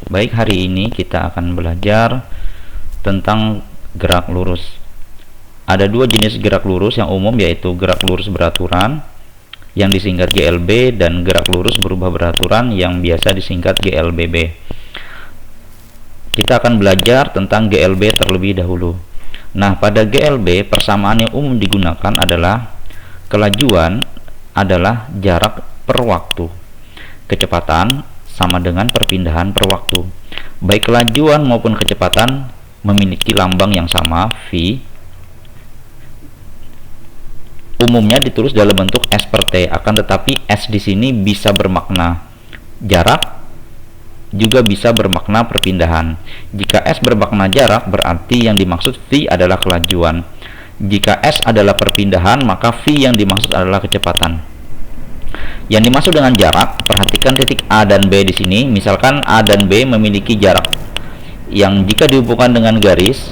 Baik, hari ini kita akan belajar tentang gerak lurus. Ada dua jenis gerak lurus yang umum, yaitu gerak lurus beraturan yang disingkat GLB dan gerak lurus berubah beraturan yang biasa disingkat GLBB. Kita akan belajar tentang GLB terlebih dahulu. Nah, pada GLB persamaan yang umum digunakan adalah kelajuan adalah jarak per waktu, kecepatan sama dengan perpindahan per waktu. Baik kelajuan maupun kecepatan memiliki lambang yang sama, V. Umumnya ditulis dalam bentuk S per T, akan tetapi S di sini bisa bermakna jarak, juga bisa bermakna perpindahan. Jika S bermakna jarak, berarti yang dimaksud V adalah kelajuan. Jika S adalah perpindahan, maka V yang dimaksud adalah kecepatan. Yang dimaksud dengan jarak, perhatikan titik A dan B di sini. Misalkan A dan B memiliki jarak yang jika dihubungkan dengan garis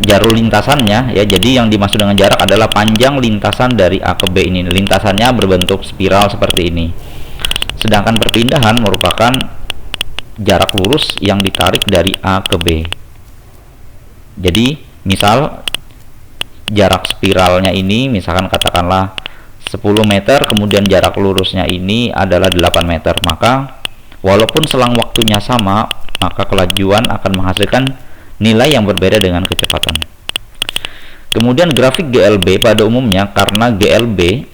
jalur lintasannya, ya, jadi yang dimaksud dengan jarak adalah panjang lintasan dari A ke B ini. Lintasannya berbentuk spiral seperti ini. Sedangkan perpindahan merupakan jarak lurus yang ditarik dari A ke B. Jadi, misal jarak spiralnya ini, misalkan katakanlah 10 meter, kemudian jarak lurusnya ini adalah 8 meter, maka walaupun selang waktunya sama, maka kelajuan akan menghasilkan nilai yang berbeda dengan kecepatan. Kemudian grafik GLB pada umumnya, karena GLB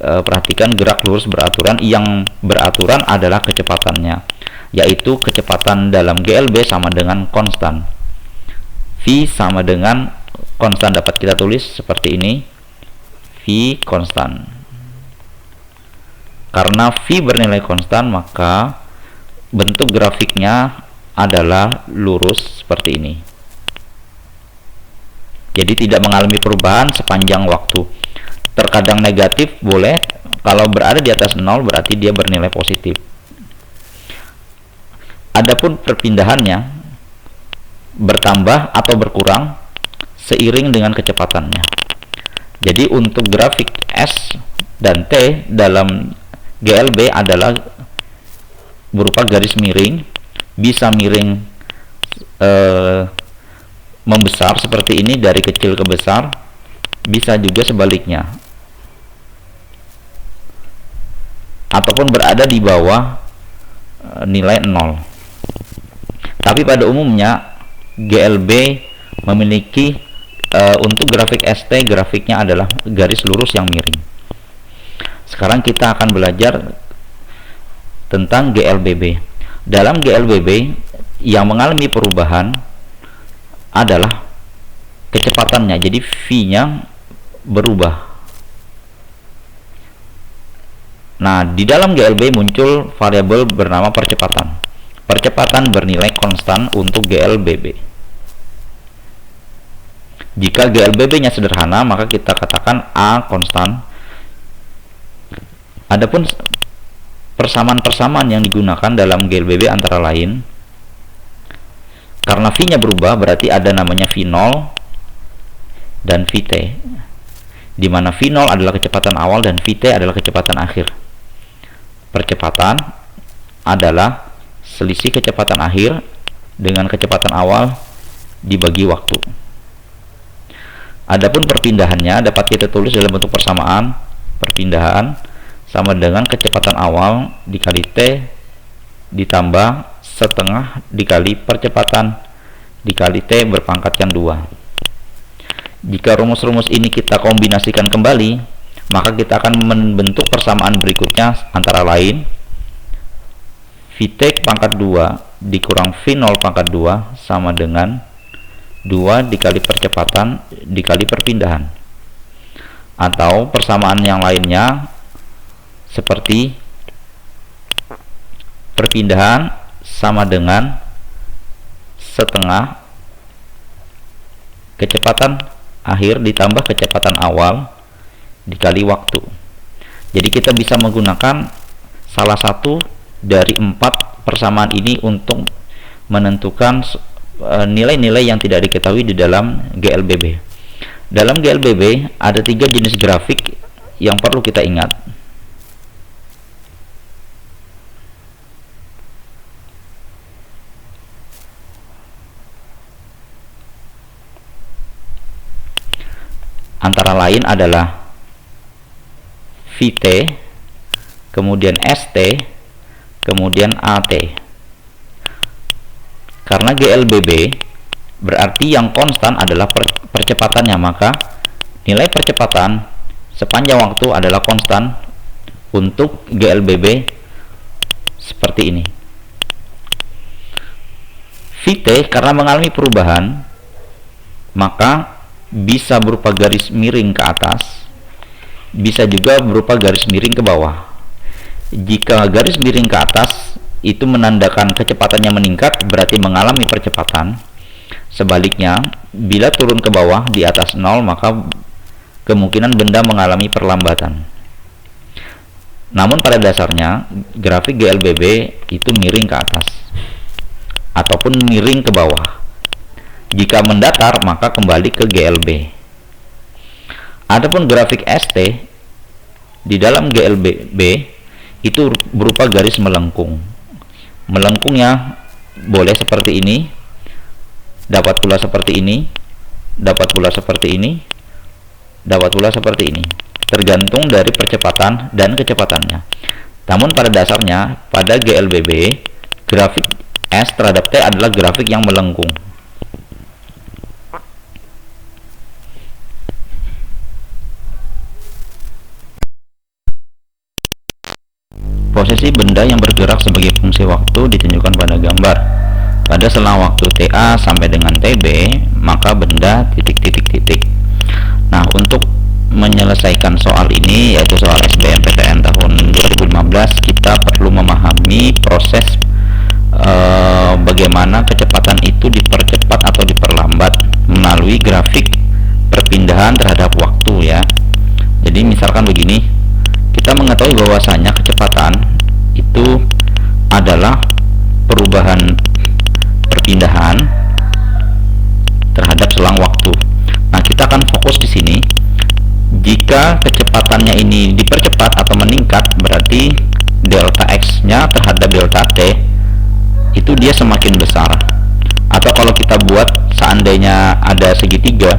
perhatikan gerak lurus beraturan, yang beraturan adalah kecepatannya, yaitu kecepatan dalam GLB sama dengan konstan. V sama dengan konstan, dapat kita tulis seperti ini, V konstan. Karena V bernilai konstan, maka bentuk grafiknya adalah lurus seperti ini. Jadi tidak mengalami perubahan sepanjang waktu. Terkadang negatif boleh, kalau berada di atas 0 berarti dia bernilai positif. Adapun perpindahannya bertambah atau berkurang seiring dengan kecepatannya. Jadi untuk grafik S dan T dalam GLB adalah berupa garis miring, bisa miring membesar seperti ini dari kecil ke besar, bisa juga sebaliknya, ataupun berada di bawah nilai 0. Tapi pada umumnya GLB memiliki untuk grafik ST, grafiknya adalah garis lurus yang miring. Sekarang kita akan belajar tentang GLBB. Dalam GLBB yang mengalami perubahan adalah kecepatannya, jadi V-nya berubah. Nah, di dalam GLB muncul variabel bernama percepatan. Percepatan bernilai konstan untuk GLBB. Jika GLBB-nya sederhana, maka kita katakan A konstan. Adapun persamaan-persamaan yang digunakan dalam GLBB antara lain, karena V-nya berubah, berarti ada namanya V0 dan Vt, di mana V0 adalah kecepatan awal dan Vt adalah kecepatan akhir. Percepatan adalah selisih kecepatan akhir dengan kecepatan awal dibagi waktu. Adapun perpindahannya dapat kita tulis dalam bentuk persamaan. Perpindahan sama dengan kecepatan awal dikali T ditambah setengah dikali percepatan dikali T berpangkat yang 2. Jika rumus-rumus ini kita kombinasikan kembali, maka kita akan membentuk persamaan berikutnya, antara lain Vt pangkat 2 dikurang V0 pangkat 2 sama dengan 2 dikali percepatan dikali perpindahan. Atau persamaan yang lainnya seperti perpindahan sama dengan setengah kecepatan akhir ditambah kecepatan awal dikali waktu. Jadi kita bisa menggunakan salah satu dari 4 persamaan ini untuk menentukan nilai-nilai yang tidak diketahui di dalam GLBB. Dalam GLBB ada 3 jenis grafik yang perlu kita ingat. antara lain adalah VT, kemudian ST, kemudian AT. Karena GLBB berarti yang konstan adalah percepatannya, maka nilai percepatan sepanjang waktu adalah konstan untuk GLBB seperti ini. VT karena mengalami perubahan, maka bisa berupa garis miring ke atas, bisa juga berupa garis miring ke bawah. Jika garis miring ke atas itu menandakan kecepatannya meningkat, berarti mengalami percepatan. Sebaliknya, bila turun ke bawah di atas 0, maka kemungkinan benda mengalami perlambatan. Namun pada dasarnya grafik GLBB itu miring ke atas ataupun miring ke bawah. Jika mendatar, maka kembali ke GLB. Adapun grafik ST di dalam GLBB itu berupa garis melengkung. Melengkungnya boleh seperti ini, dapat pula seperti ini, dapat pula seperti ini, dapat pula seperti ini, tergantung dari percepatan dan kecepatannya. Namun pada dasarnya pada GLBB grafik S terhadap T adalah grafik yang melengkung. Posisi benda yang bergerak sebagai fungsi waktu ditunjukkan pada gambar. Pada selang waktu TA sampai dengan TB, maka benda titik. Nah, untuk menyelesaikan soal ini, yaitu soal SBMPTN tahun 2015, kita perlu memahami proses bagaimana kecepatan itu dipercepat atau diperlambat melalui grafik perpindahan terhadap waktu, ya. Jadi misalkan begini, kita mengetahui bahwasanya kecepatan itu adalah perubahan perpindahan terhadap selang waktu. Nah, kita akan fokus di sini. Jika kecepatannya ini dipercepat atau meningkat, berarti delta X-nya terhadap delta T itu dia semakin besar. Atau kalau kita buat seandainya ada segitiga,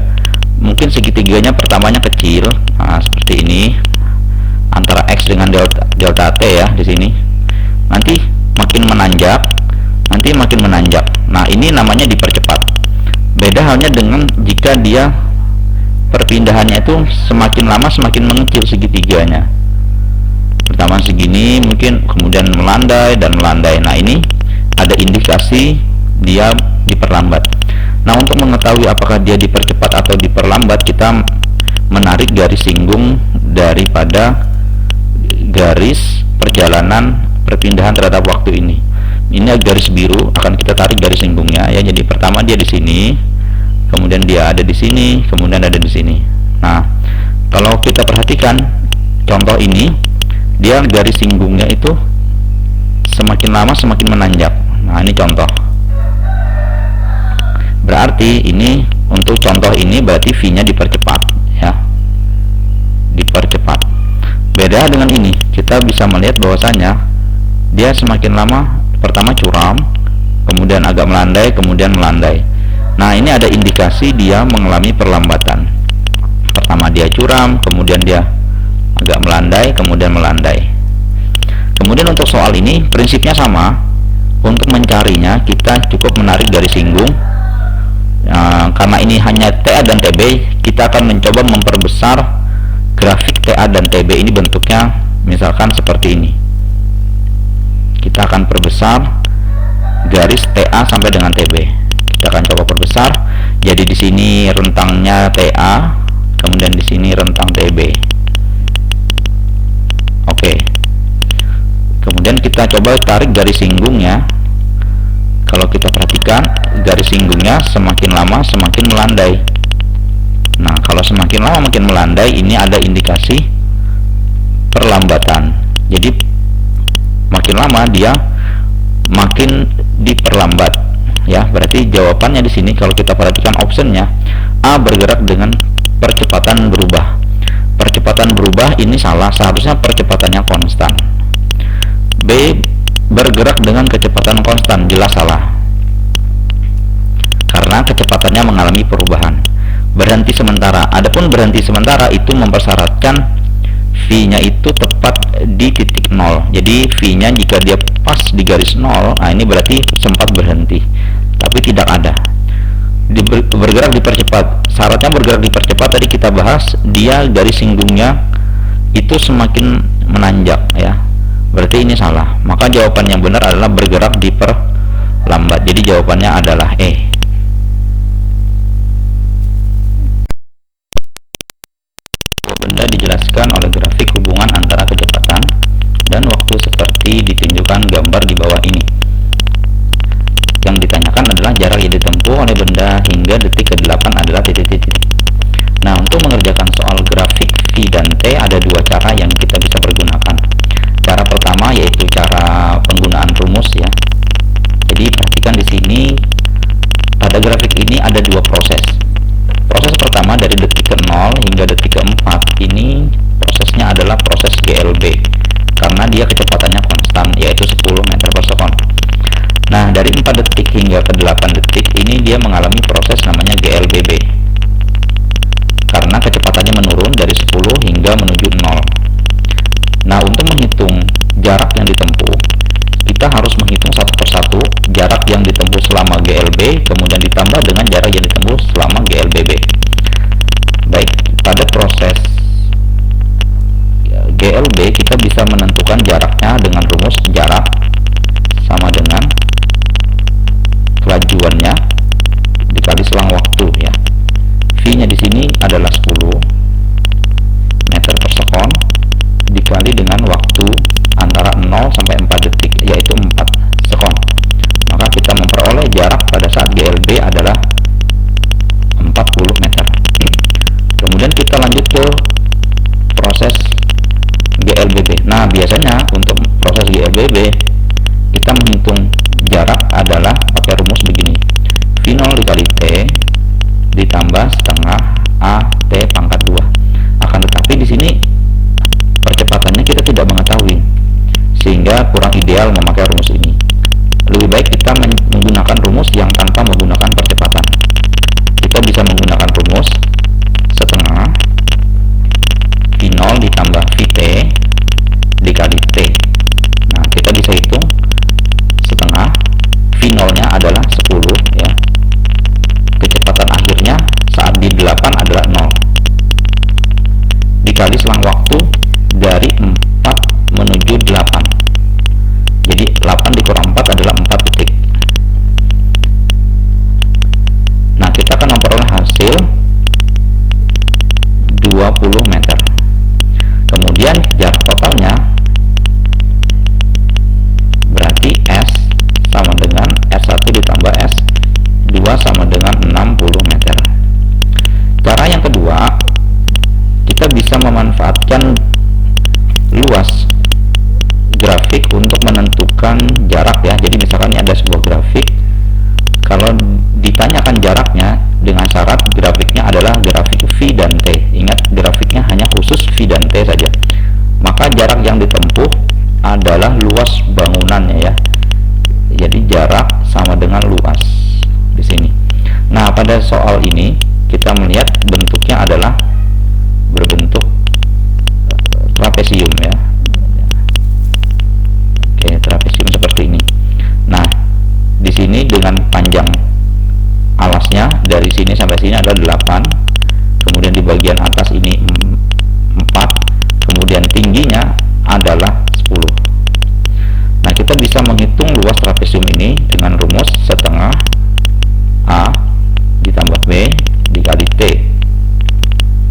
mungkin segitiganya pertamanya kecil, nah seperti ini, antara X dengan delta T ya di sini. Nanti makin menanjak, nanti makin menanjak. Nah, ini namanya dipercepat. Beda halnya dengan jika dia perpindahannya itu semakin lama semakin mengecil segitiganya. Pertama segini, mungkin kemudian melandai dan melandai. Nah, ini ada indikasi dia diperlambat. Nah, untuk mengetahui apakah dia dipercepat atau diperlambat, kita menarik garis singgung daripada garis perjalanan perpindahan terhadap waktu ini. Ini garis biru, akan kita tarik garis singgungnya, ya. Jadi pertama dia di sini, kemudian dia ada di sini, kemudian ada di sini. Nah, kalau kita perhatikan contoh ini, dia garis singgungnya itu semakin lama semakin menanjak. Nah, ini contoh. Berarti ini untuk contoh ini berarti V-nya dipercepat, ya. Dipercepat. Beda dengan ini, kita bisa melihat bahwasanya dia semakin lama pertama curam, kemudian agak melandai, kemudian melandai. Nah, ini ada indikasi dia mengalami perlambatan. Pertama dia curam, kemudian dia agak melandai, kemudian melandai. Kemudian untuk soal ini prinsipnya sama. Untuk mencarinya kita cukup menarik garis singgung. Karena ini hanya TA dan TB, kita akan mencoba memperbesar grafik TA dan TB ini bentuknya misalkan seperti ini. Kita akan perbesar garis TA sampai dengan TB. Kita akan coba perbesar. Jadi di sini rentangnya TA, kemudian di sini rentang TB. Oke. Kemudian kita coba tarik garis singgungnya. Kalau kita perhatikan garis singgungnya semakin lama semakin melandai. Nah, kalau semakin lama makin melandai, ini ada indikasi perlambatan. Jadi makin lama dia makin diperlambat, ya. Berarti jawabannya di sini kalau kita perhatikan optionnya, A bergerak dengan percepatan berubah. Percepatan berubah ini salah, seharusnya percepatannya konstan. B bergerak dengan kecepatan konstan, jelas salah, karena kecepatannya mengalami perubahan. Berhenti sementara. Adapun kalaupun berhenti sementara itu mempersyaratkan V-nya itu tepat di titik 0. Jadi V-nya jika dia pas di garis 0, nah ini berarti sempat berhenti, tapi tidak ada. Bergerak dipercepat, syaratnya bergerak dipercepat tadi kita bahas, dia garis singgungnya itu semakin menanjak ya, berarti ini salah. Maka jawaban yang benar adalah bergerak diperlambat. Jadi jawabannya adalah E. Benda dijelaskan oleh grafik hubungan antara kecepatan dan waktu seperti ditunjukkan gambar di bawah ini. Yang ditanyakan adalah jarak yang ditempuh oleh benda hingga detik ke-8 adalah titik-titik. Nah, untuk mengerjakan soal grafik V dan T ada dua cara yang kita bisa pergunakan. Cara pertama yaitu cara penggunaan rumus ya. Jadi perhatikan di sini pada grafik ini ada dua proses. Proses pertama dari detik ke-0 hingga detik ke-4 ini prosesnya adalah proses GLB karena dia kecepatannya konstan yaitu 10 meter per sekon. Nah, dari 4 detik hingga ke 8 detik ini dia mengalami proses namanya GLBB karena kecepatannya menurun dari 10 hingga menuju 0. Nah, untuk menghitung jarak yang ditempuh, kita harus menghitung satu persatu jarak yang ditempuh selama GLB kemudian ditambah dengan jarak yang ditempuh selama GLBB. Baik, pada proses GLB kita bisa menentukan jaraknya dengan rumus jarak sama dengan kelajuannya dikali selang waktu ya. V-nya di sini adalah 10 meter per sekon dikali dengan waktu antara 0 sampai 4 detik yaitu 4 sekon. Maka kita memperoleh jarak pada saat GLB adalah 40 meter. Kemudian kita lanjut ke proses GLBB. Nah, biasanya untuk proses GLBB kita menghitung jarak adalah pakai rumus begini. V0 dikali T ditambah setengah AT pangkat 2. Akan tetapi di sini percepatannya kita tidak mengetahui, sehingga kurang ideal memakai rumus ini. Lebih baik kita menggunakan rumus yang tanpa menggunakan percepatan. Kita bisa menggunakan rumus setengah V0 ditambah VT dikali T. Nah, kita bisa hitung setengah V0 nya adalah 10 ya. Kecepatan akhirnya saat di 8 adalah 0 dikali selang waktu dari 4 menuju 8. Jadi 8 dikurang 4 adalah 4 detik. Nah, kita akan memperoleh hasil 20 meter. Kemudian jarak totalnya berarti S sama dengan S1 ditambah S2 sama dengan 60 meter. Cara yang kedua, kita bisa memanfaatkan luas grafik untuk menentukan jarak ya. Jadi misalkan ini ada sebuah grafik, kalau ditanyakan jaraknya dengan syarat grafiknya adalah grafik V dan T. Ingat, grafiknya hanya khusus V dan T saja. Maka jarak yang ditempuh adalah luas bangunannya ya. Jadi jarak sama dengan luas di sini. Nah, pada soal ini kita melihat bentuknya adalah berbentuk trapesium ya. Oke, trapesium seperti ini. Nah, di sini dengan panjang alasnya dari sini sampai sini adalah 8, kemudian di bagian atas ini 4, kemudian tingginya adalah 10. Nah, kita bisa menghitung luas trapesium ini dengan rumus setengah A ditambah B dikali T.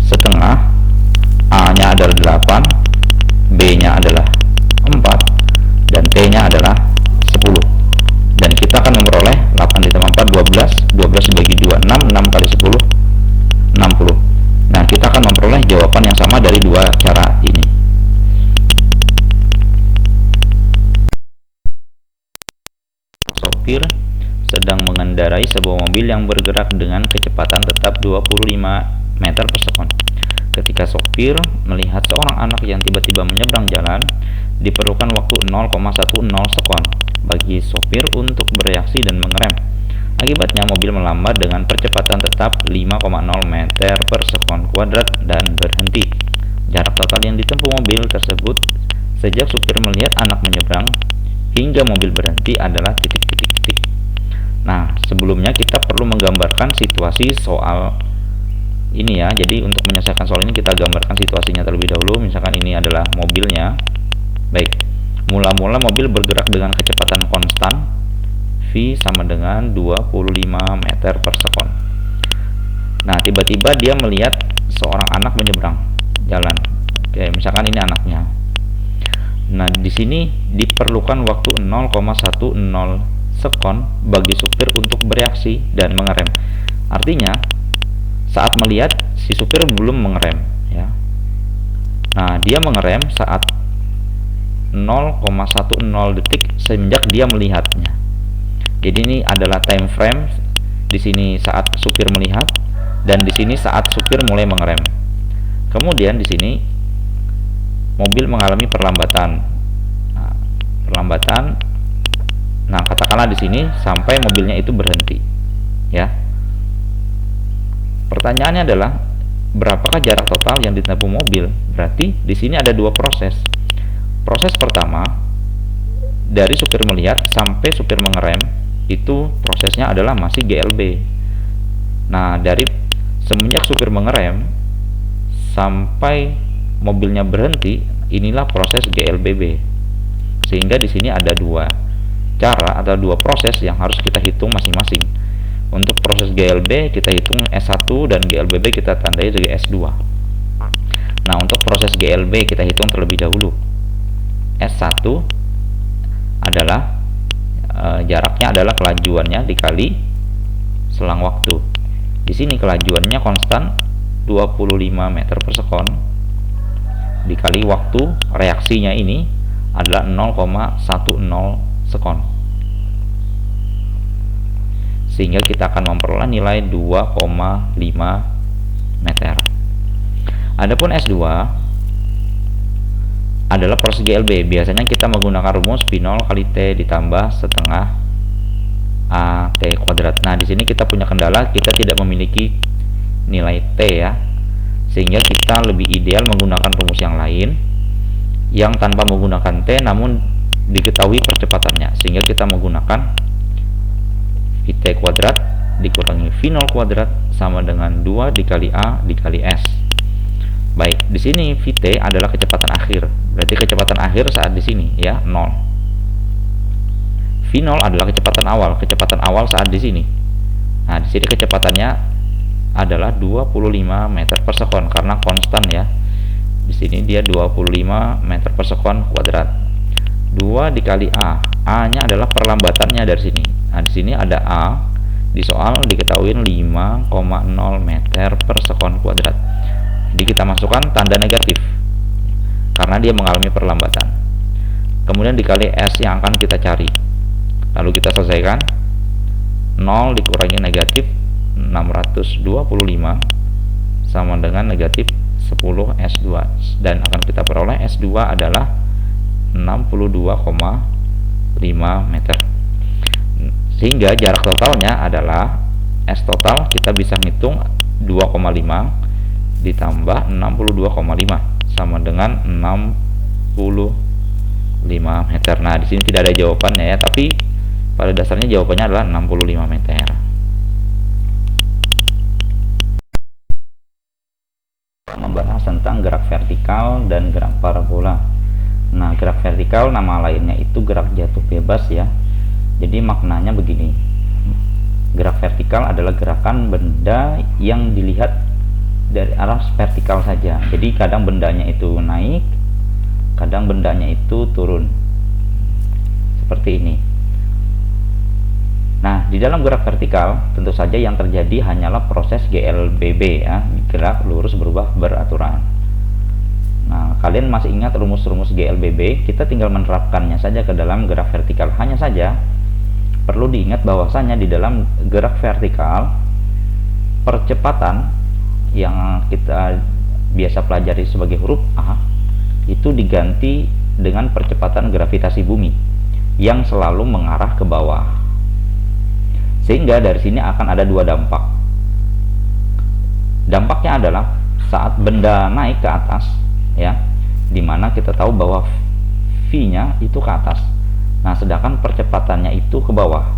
Setengah A nya adalah 8, B nya adalah 4, dan T nya adalah 10. Dan kita akan memperoleh 8 ditambah 4 12, 12 dibagi 2 6, 6 kali 10 60. Nah, kita akan memperoleh jawaban yang sama dari dua cara ini. Sopir sedang mengendarai sebuah mobil yang bergerak dengan kecepatan tetap 25 meter per sekon. Ketika sopir melihat seorang anak yang tiba-tiba menyeberang jalan, diperlukan waktu 0,10 sekon bagi sopir untuk bereaksi dan mengerem. Akibatnya mobil melambat dengan percepatan tetap 5,0 meter per sekon kuadrat dan berhenti. Jarak total yang ditempuh mobil tersebut sejak supir melihat anak menyeberang hingga mobil berhenti adalah titik-titik-titik. Nah, sebelumnya kita perlu menggambarkan situasi soal ini ya. Jadi untuk menyelesaikan soal ini kita gambarkan situasinya terlebih dahulu. Misalkan ini adalah mobilnya. Baik, mula-mula mobil bergerak dengan kecepatan konstan V sama dengan 25 meter per sekon. Nah, tiba-tiba dia melihat seorang anak menyeberang jalan. Oke, misalkan ini anaknya. Nah, di sini diperlukan waktu 0,10 sekon bagi supir untuk bereaksi dan mengerem. Artinya, saat melihat si supir belum mengerem ya. Nah, dia mengerem saat 0,10 detik semenjak dia melihatnya. Jadi ini adalah time frame, di sini saat supir melihat dan di sini saat supir mulai mengerem. Kemudian di sini mobil mengalami perlambatan. Nah, katakanlah di sini sampai mobilnya itu berhenti. Ya. Pertanyaannya adalah berapakah jarak total yang ditempuh mobil? Berarti di sini ada dua proses. Proses pertama dari supir melihat sampai supir mengerem itu prosesnya adalah masih GLB. Nah, dari semenjak supir mengerem sampai mobilnya berhenti, inilah proses GLBB. Sehingga di sini ada dua cara atau dua proses yang harus kita hitung masing-masing. Untuk proses GLB kita hitung S1 dan GLBB kita tandai sebagai S2. Nah, untuk proses GLB kita hitung terlebih dahulu. S1 adalah jaraknya adalah kelajuannya dikali selang waktu. Di sini kelajuannya konstan 25 meter per sekon dikali waktu reaksinya ini adalah 0,10 sekon. Sehingga kita akan memperoleh nilai 2,5 meter. Adapun S2 adalah proses GLB. Biasanya kita menggunakan rumus P0 kali T ditambah setengah AT kuadrat. Nah, di sini kita punya kendala, kita tidak memiliki nilai T ya. Sehingga kita lebih ideal menggunakan rumus yang lain yang tanpa menggunakan T namun diketahui percepatannya. Sehingga kita menggunakan VT kuadrat dikurangi V0 kuadrat sama dengan 2 dikali A dikali S. Baik, di sini Vt adalah kecepatan akhir. Berarti kecepatan akhir saat di sini ya 0. V0 adalah kecepatan awal. Kecepatan awal saat di sini. Nah, di sini kecepatannya adalah 25 meter per sekon karena konstan ya. Di sini dia 25 meter per sekon kuadrat. 2 dikali A. A-nya adalah perlambatannya dari sini. Nah, di sini ada A. Di soal diketahui 5,0 meter per sekon kuadrat. Jadi kita masukkan tanda negatif karena dia mengalami perlambatan. Kemudian dikali S yang akan kita cari. Lalu kita selesaikan. 0 dikurangi negatif 625 sama dengan negatif 10 S2 dan akan kita peroleh S2 adalah 62,5 meter. Sehingga jarak totalnya adalah S total kita bisa hitung 2,5 ditambah 62,5 sama dengan 65 meter. Nah, di sini tidak ada jawabannya ya, tapi pada dasarnya jawabannya adalah 65 meter. Membahas tentang gerak vertikal dan gerak parabola. Nah, gerak vertikal nama lainnya itu gerak jatuh bebas ya. Jadi maknanya begini. Gerak vertikal adalah gerakan benda yang dilihat dari arah vertikal saja. Jadi kadang bendanya itu naik, kadang bendanya itu turun. Seperti ini. Nah, di dalam gerak vertikal tentu saja yang terjadi hanyalah proses GLBB ya, gerak lurus berubah beraturan. Nah, kalian masih ingat rumus-rumus GLBB? Kita tinggal menerapkannya saja ke dalam gerak vertikal. Hanya saja perlu diingat bahwasanya di dalam gerak vertikal percepatan yang kita biasa pelajari sebagai huruf A itu diganti dengan percepatan gravitasi bumi yang selalu mengarah ke bawah. Sehingga dari sini akan ada dua dampak. Dampaknya adalah saat benda naik ke atas, ya, dimana kita tahu bahwa V-nya itu ke atas. Nah, sedangkan percepatannya itu ke bawah.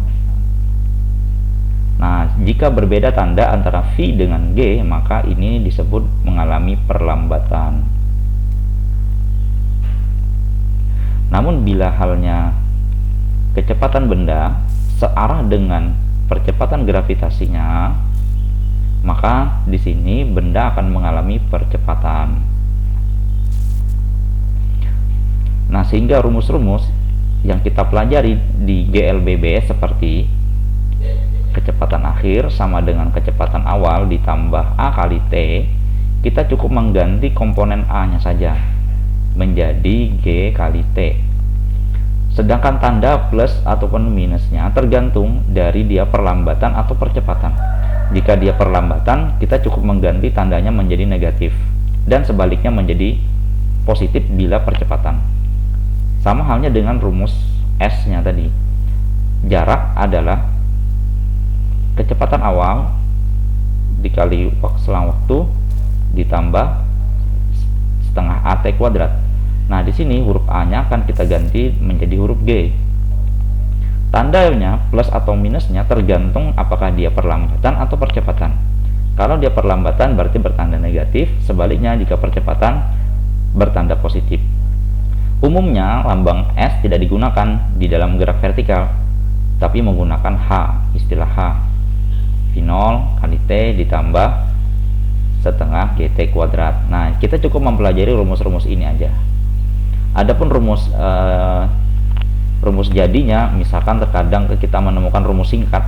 Nah, jika berbeda tanda antara V dengan G, maka ini disebut mengalami perlambatan. Namun bila halnya kecepatan benda searah dengan percepatan gravitasinya, maka di sini benda akan mengalami percepatan. Nah, sehingga rumus-rumus yang kita pelajari di GLBB seperti kecepatan akhir sama dengan kecepatan awal ditambah A kali T, kita cukup mengganti komponen A-nya saja menjadi G kali T. Sedangkan tanda plus ataupun minusnya tergantung dari dia perlambatan atau percepatan. Jika dia perlambatan, kita cukup mengganti tandanya menjadi negatif, dan sebaliknya menjadi positif bila percepatan. Sama halnya dengan rumus S-nya tadi. Jarak adalah kecepatan awal dikali selang waktu ditambah setengah AT kuadrat. Nah, di sini huruf A-nya akan kita ganti menjadi huruf G. Tandanya plus atau minusnya tergantung apakah dia perlambatan atau percepatan. Kalau dia perlambatan berarti bertanda negatif, sebaliknya jika percepatan bertanda positif. Umumnya lambang S tidak digunakan di dalam gerak vertikal, tapi menggunakan H, istilah H. V0 kali T ditambah setengah GT kuadrat. Nah, kita cukup mempelajari rumus-rumus ini aja. Adapun rumus jadinya, misalkan terkadang kita menemukan rumus singkat,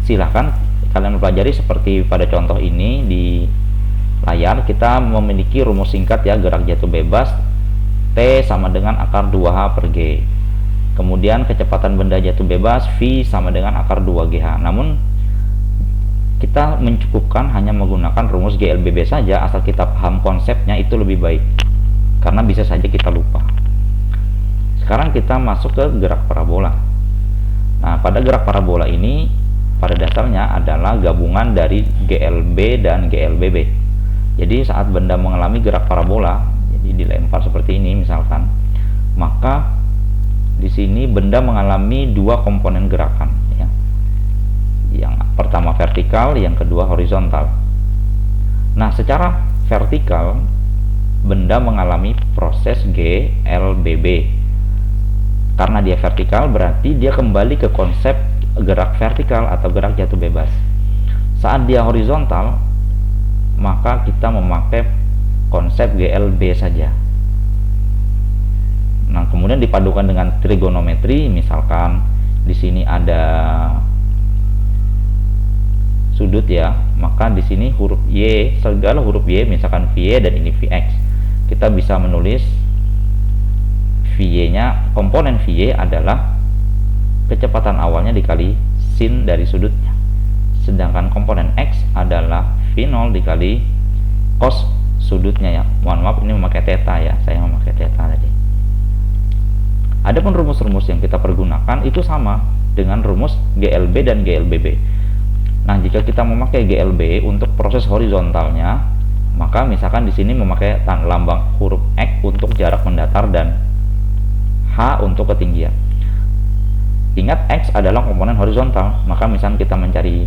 silahkan kalian pelajari seperti pada contoh ini di layar. Kita memiliki rumus singkat ya, gerak jatuh bebas T sama dengan akar 2H per G. Kemudian kecepatan benda jatuh bebas V sama dengan akar 2GH. Namun kita mencukupkan hanya menggunakan rumus GLBB saja, asal kita paham konsepnya itu lebih baik, karena bisa saja kita lupa. Sekarang kita masuk ke gerak parabola. Nah, pada gerak parabola ini pada dasarnya adalah gabungan dari GLB dan GLBB. Jadi saat benda mengalami gerak parabola, jadi dilempar seperti ini misalkan, maka di sini benda mengalami dua komponen gerakan, ya. Yang pertama vertikal, yang kedua horizontal. Nah, secara vertikal benda mengalami proses GLBB. Karena dia vertikal berarti dia kembali ke konsep gerak vertikal atau gerak jatuh bebas. Saat dia horizontal, maka kita memakai konsep GLB saja. Nah, kemudian dipadukan dengan trigonometri, misalkan di sini ada sudut ya, maka di sini huruf Y, segala huruf Y, misalkan VY dan ini VX. Kita bisa menulis VY-nya, komponen VY adalah kecepatan awalnya dikali sin dari sudutnya. Sedangkan komponen X adalah V0 dikali cos sudutnya ya. Mohon maaf ini memakai theta ya, saya memakai theta tadi. Adapun rumus-rumus yang kita pergunakan itu sama dengan rumus GLB dan GLBB. Nah, jika kita memakai GLB untuk proses horizontalnya, maka misalkan di sini memakai lambang huruf X untuk jarak mendatar dan H untuk ketinggian. Ingat X adalah komponen horizontal, maka misalkan kita mencari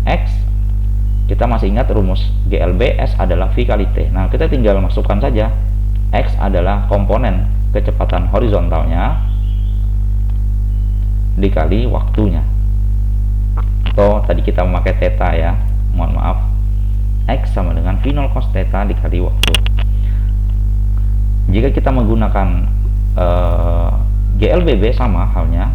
X, kita masih ingat rumus GLB, S adalah V kali T. Nah, kita tinggal masukkan saja X adalah komponen kecepatan horizontalnya dikali waktunya. Atau tadi kita memakai theta ya, mohon maaf, X sama dengan V0 cos theta dikali waktu. Jika kita menggunakan GLBB sama halnya,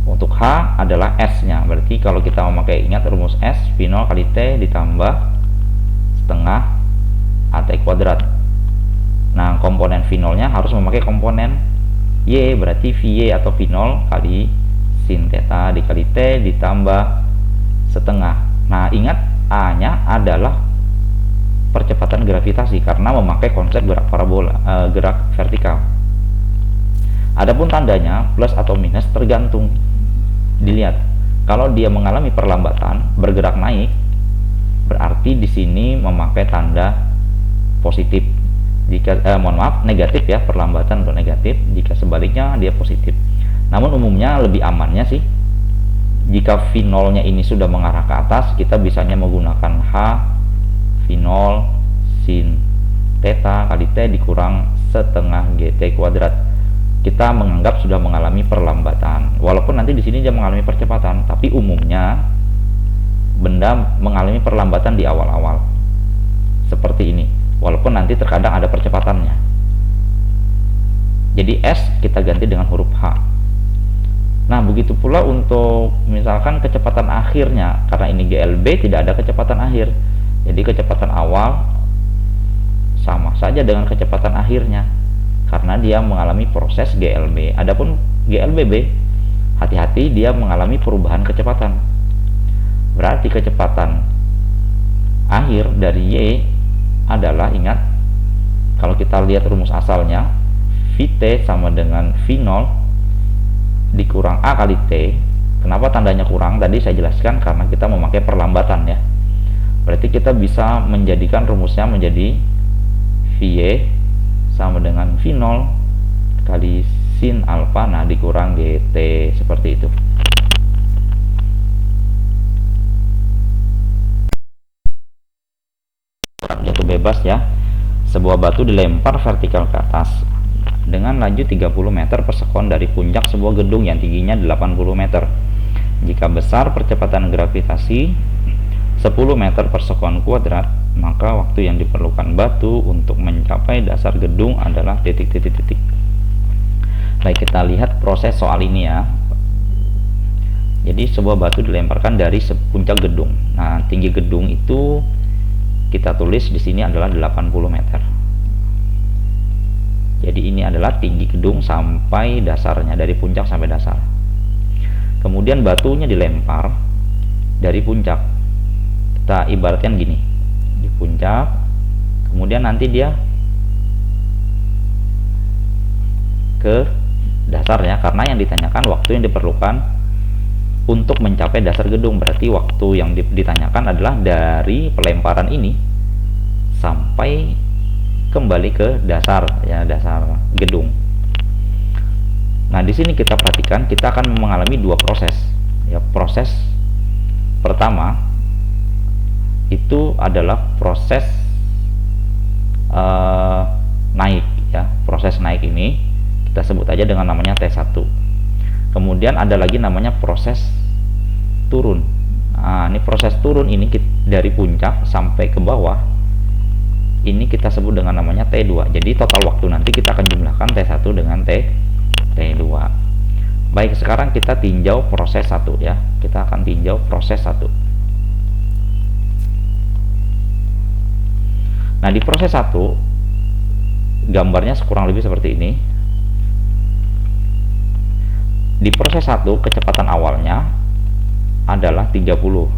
untuk H adalah S-nya. Berarti kalau kita memakai, ingat rumus S, V0 kali T ditambah setengah AT kuadrat. Nah, komponen V0-nya harus memakai komponen Y, berarti VY atau V0 kali sin theta dikali T ditambah setengah. Nah, ingat A-nya adalah percepatan gravitasi karena memakai konsep gerak parabola, gerak vertikal. Adapun tandanya plus atau minus tergantung. Dilihat Kalau dia mengalami perlambatan, bergerak naik, berarti di sini memakai tanda positif. Jika mohon maaf, negatif ya, perlambatan untuk negatif. Jika sebaliknya dia positif. Namun umumnya lebih amannya sih, jika V0-nya ini sudah mengarah ke atas, kita bisanya menggunakan H V0 sin theta kali T dikurang setengah GT kuadrat. Kita menganggap sudah mengalami perlambatan, walaupun nanti di sini dia mengalami percepatan, tapi umumnya benda mengalami perlambatan di awal-awal seperti ini, walaupun nanti terkadang ada percepatannya. Jadi S kita ganti dengan huruf H. Nah, begitu pula untuk misalkan kecepatan akhirnya, karena ini GLB tidak ada kecepatan akhir, jadi kecepatan awal sama saja dengan kecepatan akhirnya karena dia mengalami proses GLB. Adapun GLBB, hati-hati, dia mengalami perubahan kecepatan. Berarti kecepatan akhir dari Y adalah, ingat, kalau kita lihat rumus asalnya, Vt sama dengan V0 dikurang A kali T. Kenapa tandanya kurang? Tadi saya jelaskan karena kita memakai perlambatan ya. Berarti kita bisa menjadikan rumusnya menjadi Vy sama dengan V0 kali sin alfa, nah dikurang GT, seperti itu. Jatuh bebas ya. Sebuah batu dilempar vertikal ke atas dengan laju 30 meter per sekon dari puncak sebuah gedung yang tingginya 80 meter. Jika besar percepatan gravitasi 10 meter per sekon kuadrat, maka waktu yang diperlukan batu untuk mencapai dasar gedung adalah titik-titik-titik. Baik, kita lihat proses soal ini ya. Jadi sebuah batu dilemparkan dari puncak gedung. Nah, tinggi gedung itu kita tulis di sini adalah 80 meter. Jadi ini adalah tinggi gedung sampai dasarnya, dari puncak sampai dasar. Kemudian batunya dilempar dari puncak. Kita ibaratkan gini, di puncak, kemudian nanti dia ke dasar ya, karena yang ditanyakan waktu yang diperlukan untuk mencapai dasar gedung. Berarti waktu yang ditanyakan adalah dari pelemparan ini sampai kembali ke dasar ya, dasar gedung. Nah, di sini kita perhatikan kita akan mengalami dua proses ya. Proses pertama itu adalah proses naik ya. Proses naik ini kita sebut aja dengan namanya T1. Kemudian ada lagi namanya proses turun. Nah, ini proses turun ini dari puncak sampai ke bawah, ini kita sebut dengan namanya T2. Jadi total waktu nanti kita akan jumlahkan T1 dengan T2. Baik, sekarang kita tinjau proses 1 ya. Kita akan tinjau proses 1. Nah, di proses 1 gambarnya kurang lebih seperti ini. Di proses 1 kecepatan awalnya adalah 30.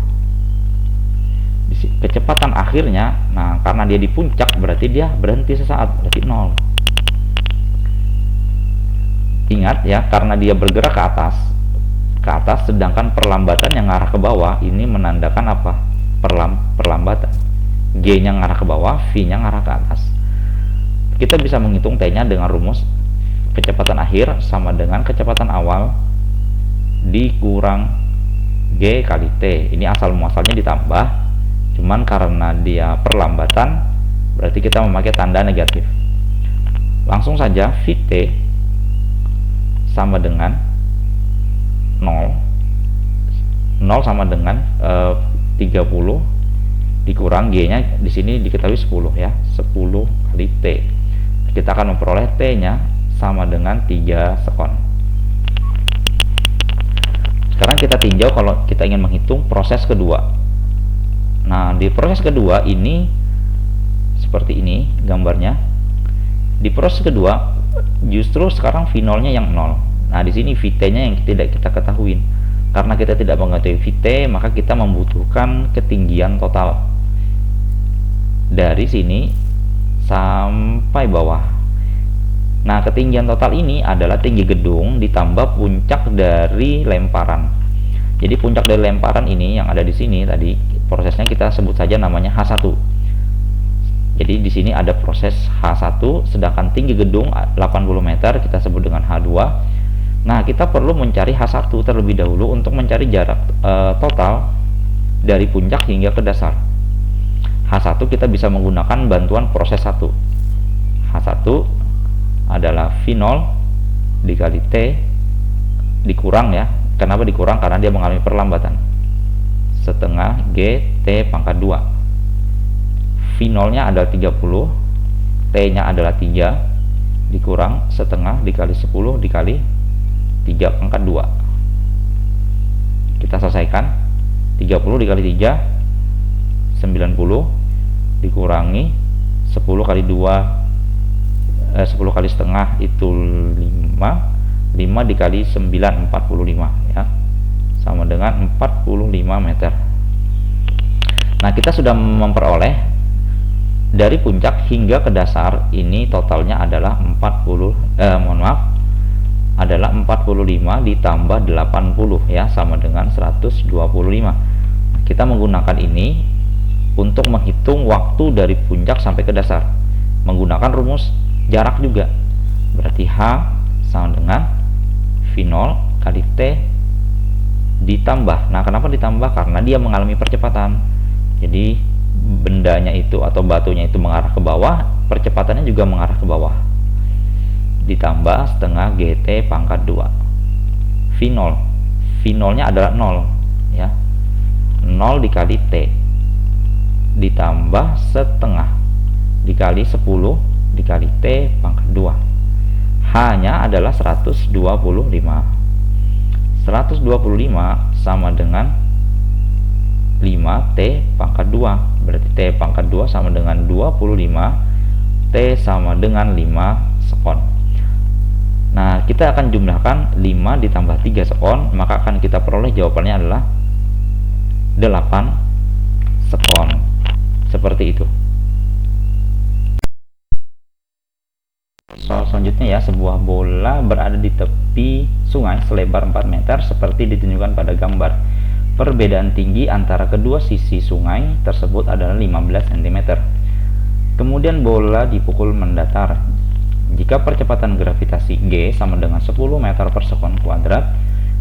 Kecepatan akhirnya, nah karena dia di puncak berarti dia berhenti sesaat, berarti 0. Ingat ya, karena dia bergerak ke atas, sedangkan perlambatan yang ngarah ke bawah ini menandakan apa? Perlambatan. G-nya ngarah ke bawah, V-nya ngarah ke atas. Kita bisa menghitung T-nya dengan rumus kecepatan akhir sama dengan kecepatan awal dikurang G kali T. Ini asal muasalnya ditambah, cuman karena dia perlambatan berarti kita memakai tanda negatif. Langsung saja Vt sama dengan 0 sama dengan 30 dikurang G-nya di sini diketahui 10 ya, 10 kali T. Kita akan memperoleh T-nya sama dengan 3 sekon. Sekarang kita tinjau kalau kita ingin menghitung proses kedua. Nah, di proses kedua ini seperti ini gambarnya. Di proses kedua justru sekarang V0-nya yang 0. Nah, di sini Vt-nya yang tidak kita ketahui. Karena kita tidak mengetahui Vt, maka kita membutuhkan ketinggian total dari sini sampai bawah. Nah, ketinggian total ini adalah tinggi gedung ditambah puncak dari lemparan. Jadi puncak dari lemparan ini yang ada di sini tadi, prosesnya kita sebut saja namanya H1. Jadi di sini ada proses H1, sedangkan tinggi gedung 80 meter kita sebut dengan H2. Nah, kita perlu mencari H1 terlebih dahulu untuk mencari jarak total dari puncak hingga ke dasar. H1 kita bisa menggunakan bantuan proses 1. H1 adalah V0 dikali T dikurang ya. Kenapa dikurang? Karena dia mengalami perlambatan. Setengah G T pangkat 2. V0-nya adalah 30, T-nya adalah 3, dikurang setengah dikali 10 dikali 3 pangkat 2. Kita selesaikan. 30 dikali 3, 90, dikurangi 10 kali 2, 10 kali setengah itu 5 dikali 9, 45 ya, sama dengan 45 meter. Nah, kita sudah memperoleh dari puncak hingga ke dasar ini totalnya adalah 45 ditambah 80 ya, sama dengan 125. Kita menggunakan ini untuk menghitung waktu dari puncak sampai ke dasar menggunakan rumus jarak juga. Berarti H sama dengan V0 kali T ditambah. Nah, kenapa ditambah? Karena dia mengalami percepatan. Jadi bendanya itu atau batunya itu mengarah ke bawah, percepatannya juga mengarah ke bawah. Ditambah setengah GT pangkat 2. V0 nya adalah 0 ya. 0 dikali T ditambah setengah dikali 10 dikali T pangkat 2. H-nya adalah 125. 125 sama dengan 5 T pangkat 2. Berarti T pangkat 2 sama dengan 25, T sama dengan 5 sekon. Nah, kita akan jumlahkan 5 ditambah 3 sekon, maka akan kita peroleh jawabannya adalah 8 sekon. Seperti itu. Soal selanjutnya ya, sebuah bola berada di tepi sungai selebar 4 meter seperti ditunjukkan pada gambar. Perbedaan tinggi antara kedua sisi sungai tersebut adalah 15 cm. Kemudian bola dipukul mendatar. Jika percepatan gravitasi G sama dengan 10 meter per sekon kuadrat,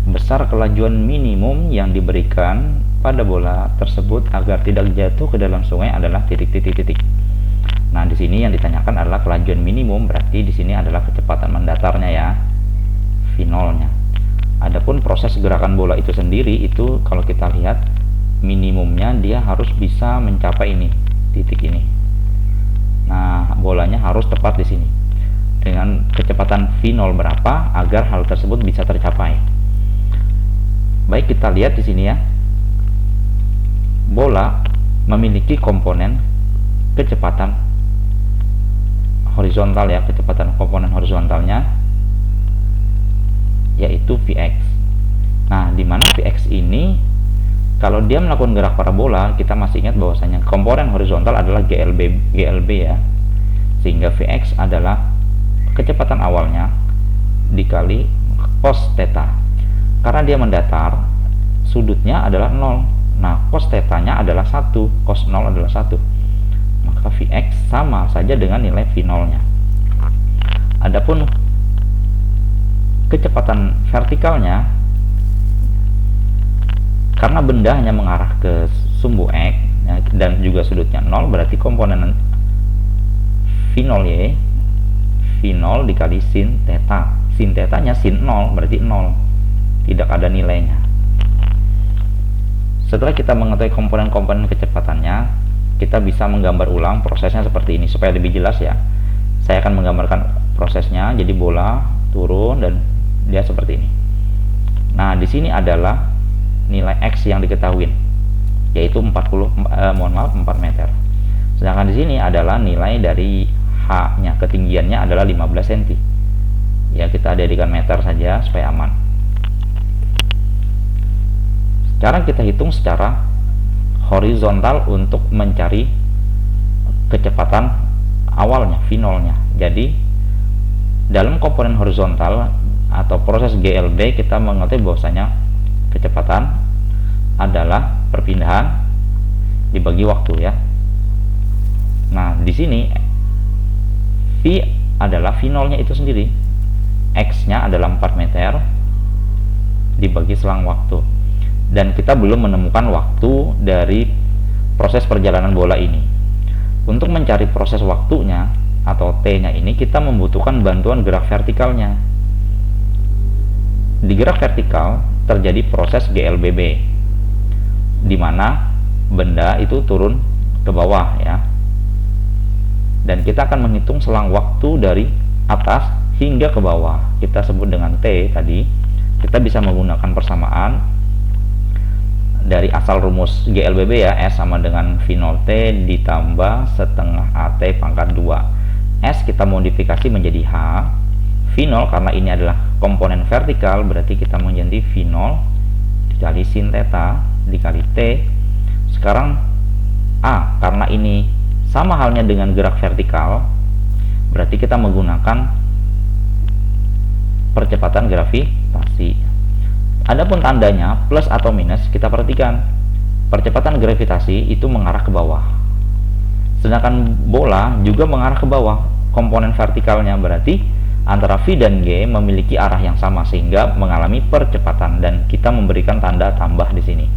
besar kelajuan minimum yang diberikan pada bola tersebut agar tidak jatuh ke dalam sungai adalah titik-titik-titik. Nah, di sini yang ditanyakan adalah kelajuan minimum, berarti di sini adalah kecepatan mendatarnya ya, V0-nya. Adapun proses gerakan bola itu sendiri itu kalau kita lihat minimumnya dia harus bisa mencapai ini, titik ini. Nah, bolanya harus tepat di sini. Dengan kecepatan V0 berapa agar hal tersebut bisa tercapai. Baik, kita lihat di sini ya. Bola memiliki komponen kecepatan horizontal ya, kecepatan komponen horizontalnya yaitu Vx. Nah, di mana Vx ini kalau dia melakukan gerak parabola, kita masih ingat bahwasanya komponen horizontal adalah GLB ya. Sehingga Vx adalah kecepatan awalnya dikali cos theta. Karena dia mendatar, sudutnya adalah 0. Nah, cos theta-nya adalah 1, cos 0 adalah 1. Maka Vx sama saja dengan nilai V0-nya. Adapun kecepatan vertikalnya, karena benda hanya mengarah ke sumbu X ya, dan juga sudutnya 0, berarti komponen V0y V0 dikali sin theta. Sin theta-nya sin 0, berarti 0, tidak ada nilainya. Setelah kita mengetahui komponen-komponen kecepatannya, kita bisa menggambar ulang prosesnya seperti ini supaya lebih jelas ya. Saya akan menggambarkan prosesnya. Jadi bola turun dan dia seperti ini. Nah, di sini adalah nilai X yang diketahui, yaitu 4 meter. Sedangkan di sini adalah nilai dari H-nya, ketinggiannya adalah 15 cm. Ya, kita jadikan meter saja supaya aman. Sekarang kita hitung secara horizontal untuk mencari kecepatan awalnya, V0-nya. Jadi, dalam komponen horizontal atau proses GLB kita mengetahui bahwasanya kecepatan adalah perpindahan dibagi waktu ya. Nah, di sini V adalah V0-nya itu sendiri. X-nya adalah 4 meter dibagi selang waktu. Dan kita belum menemukan waktu dari proses perjalanan bola ini. Untuk mencari proses waktunya atau T-nya ini, kita membutuhkan bantuan gerak vertikalnya. Di gerak vertikal terjadi proses GLBB, di mana benda itu turun ke bawah ya. Dan kita akan menghitung selang waktu dari atas hingga ke bawah. Kita sebut dengan T tadi. Kita bisa menggunakan persamaan dari asal rumus GLBB ya, S sama dengan V0T ditambah setengah AT pangkat 2. S kita modifikasi menjadi H. V0 karena ini adalah komponen vertikal, berarti kita menjadi V0 dikali sin theta dikali T. Sekarang A, karena ini sama halnya dengan gerak vertikal, berarti kita menggunakan percepatan gravitasi. Adapun tandanya plus atau minus, kita perhatikan percepatan gravitasi itu mengarah ke bawah, sedangkan bola juga mengarah ke bawah komponen vertikalnya, berarti antara V dan G memiliki arah yang sama sehingga mengalami percepatan, dan kita memberikan tanda tambah di sini.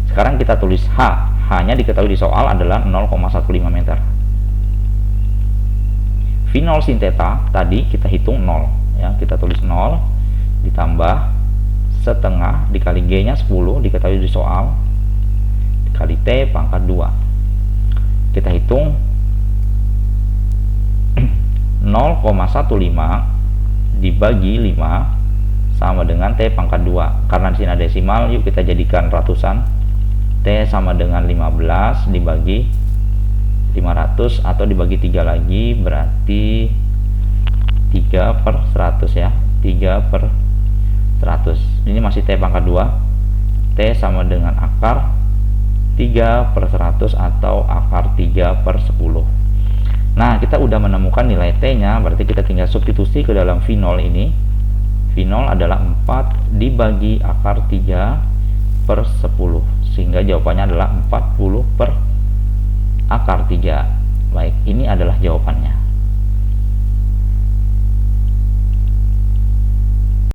Sekarang kita tulis H. H-nya diketahui di soal adalah 0,15 meter. V0 sin theta tadi kita hitung 0 ya, kita tulis 0 ditambah setengah dikali G-nya 10 diketahui di soal dikali T pangkat 2. Kita hitung 0,15 dibagi 5 sama dengan T pangkat 2. Karena di sini ada desimal, yuk kita jadikan ratusan. T sama dengan 15 dibagi 500 atau dibagi 3 lagi, berarti 3 per 100 ya, 3 per 100. Ini masih T pangkat 2. T sama dengan akar 3 per 100 atau akar 3 per 10. Nah, kita udah menemukan nilai T nya, berarti kita tinggal substitusi ke dalam V0 ini. V0 adalah 4 dibagi akar 3 per 10, sehingga jawabannya adalah 40 per akar 3. Baik, ini adalah jawabannya.